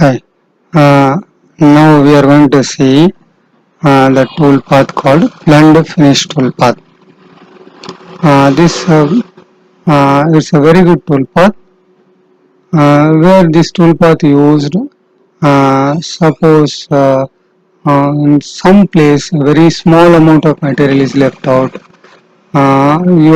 Hi. Now we are going to see the tool path called blend finish tool path. This is a very good tool path where this tool path used. Suppose in some place a very small amount of material is left out. You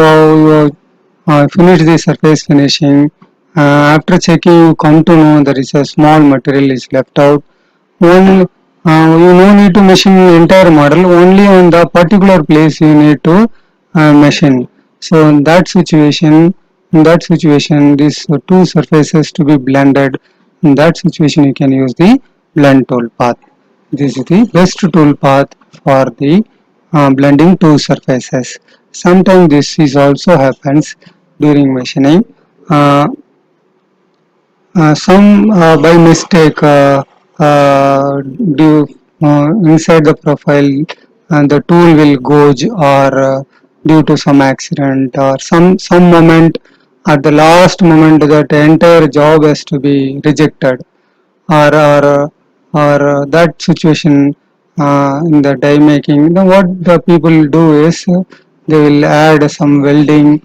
have finished the surface finishing. After checking, you come to know there is a small material is left out. Only you no need to machine entire model. Only on the particular place you need to machine. So in that situation, these two surfaces to be blended. In that situation, you can use the blend tool path. This is the best tool path for the blending two surfaces. Sometimes this is also happens during machining. Uh, some by mistake do inside the profile and the tool will gouge or due to some accident or some moment at the last moment that entire job has to be rejected or that situation in the die making. Then what the people do is they will add some welding,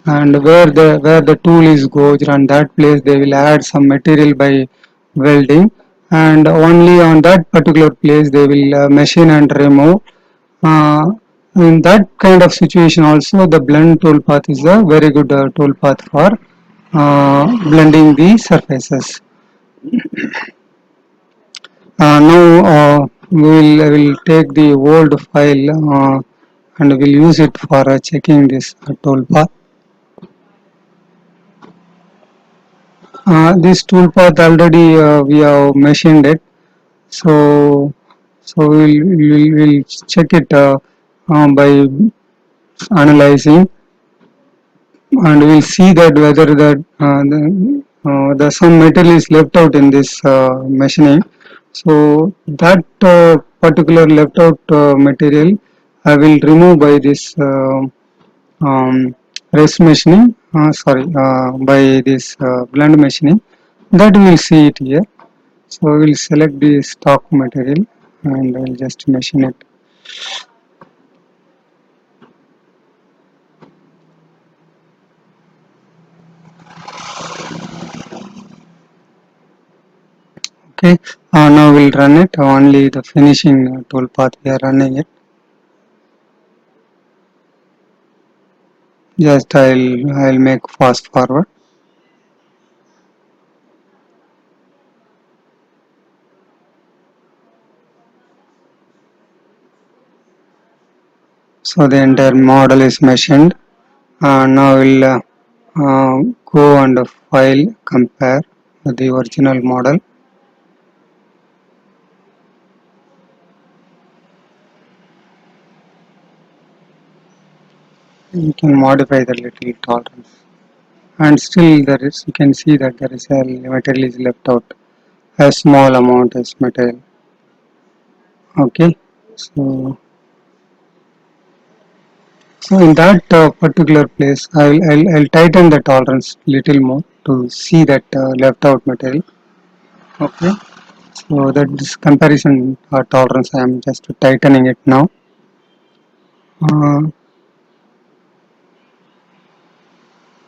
and where the tool is gouged on that place they will add some material by welding, and only on that particular place they will machine and remove. uh, in that kind of situation also the blend tool path is a very good tool path for blending the surfaces. Now we will take the old file and we'll use it for checking this toolpath. This toolpath already we have machined it, so we'll check it by analyzing, and we'll see that whether the some metal is left out in this machining. So that particular left out material I will remove by this rest machining. By this blend machining. That we will see it here. So we'll select the stock material and I'll just machine it. Okay, now we'll run it. Only the finishing tool path we are running it. Just I'll make fast forward. So the entire model is machined. Now we'll go and file compare the original model. You can modify the little tolerance, and still there is, you can see that there is a material is left out, a small amount is material. Okay, so in that particular place I'll tighten the tolerance little more to see that left out material. Okay, so that this comparison tolerance I am just tightening it now. uh,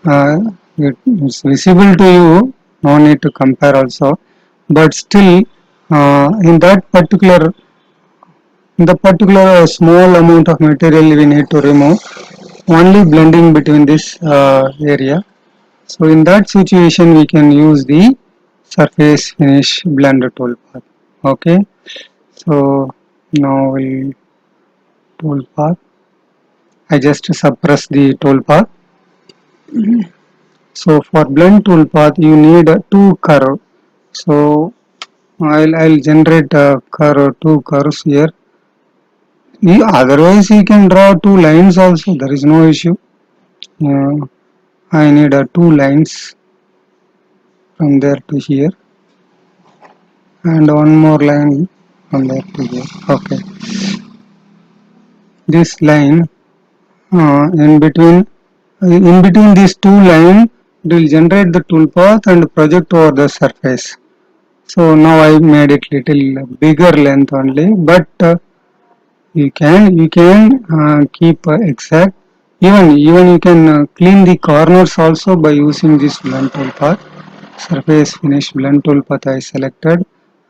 uh, it's visible to you, no need to compare also, but still in the particular small amount of material we need to remove, only blending between this area. So in that situation we can use the surface finish blender tool path. Okay, so now we'll tool path. I just suppress the tool path. So for blend tool path you need two curve. So I'll generate a curve, two curves here. Otherwise you can draw two lines also, there is no issue. I need two lines from there to here, and one more line from there to here. Okay, this line in between these two lines it will generate the tool path and project over the surface. So now I made it little bigger length only, but you can keep exact. Even you can clean the corners also by using this blend toolpath. Surface finish blend toolpath I selected.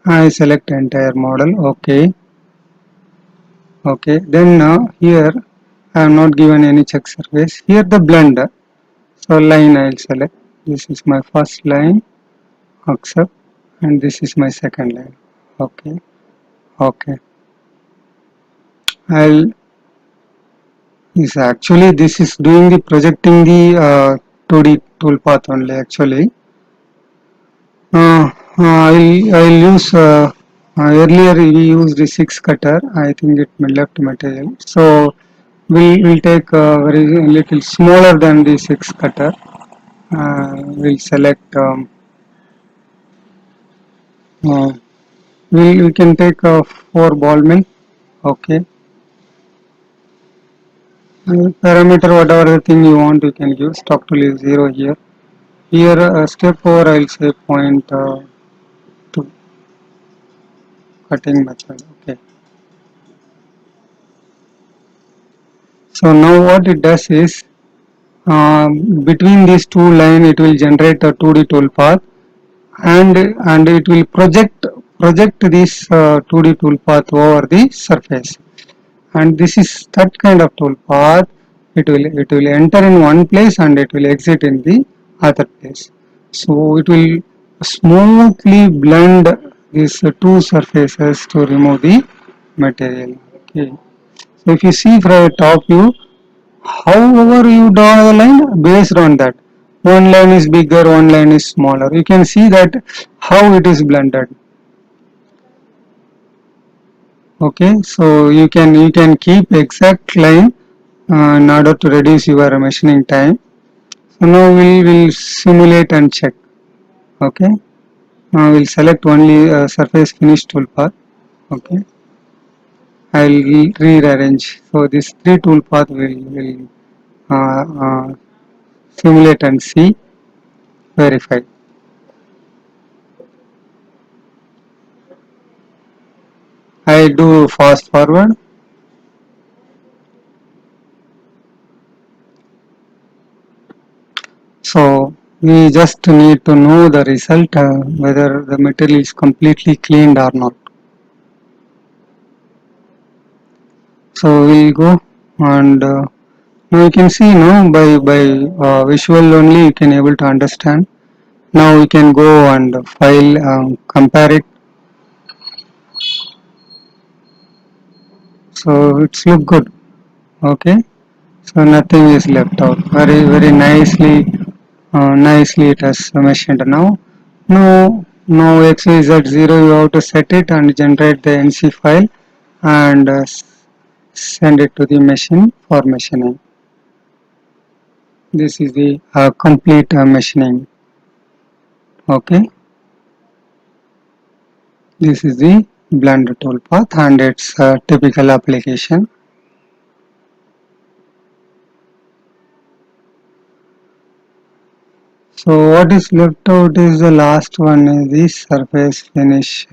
I select entire model. Okay. Okay. Then here I have not given any check surface. Here the blend. So line I will select. This is my first line. Accept. And this is my second line. Okay. Okay. I'll is actually this is doing the projecting the 2D toolpath only actually. I'll use earlier we used the 6 cutter. I think it may left material. So we'll take very little smaller than the 6 cutter. We'll select uh, we can take 4 ball mill. Okay. Parameter whatever the thing you want you can use. Stock tool is 0 here. Here step 4 I'll say point 2 cutting method. Okay. So now what it does is between these two lines it will generate a 2D toolpath and it will project this 2D toolpath over the surface. And this is that kind of toolpath. It will enter in one place and it will exit in the other place. So it will smoothly blend these two surfaces to remove the material. Okay. So if you see from the top view, however you draw the line based on that. One line is bigger, one line is smaller. You can see that how it is blended. Okay, so you can keep exact line in order to reduce your machining time. So now we will simulate and check. Okay, now we'll select only surface finish toolpath. Okay, I'll rearrange. So this three toolpath will simulate and see, verify. I do fast forward. So we just need to know the result whether the material is completely cleaned or not. So we'll go and now you can see now by visual only you can able to understand. Now we can go and file compare it. So it's look good. Okay. So nothing is left out. Very nicely it has machined now. Now XYZ0 you have to set it and generate the NC file and send it to the machine for machining. This is the complete machining. Okay, this is the Blender toolpath and its typical application. So what is left out is the last one is the surface finish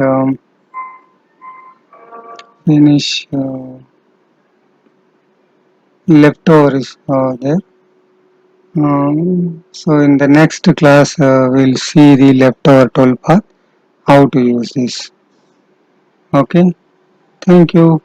finish leftover is there. So in the next class we'll see the leftover toolpath, how to use this. Okay, thank you.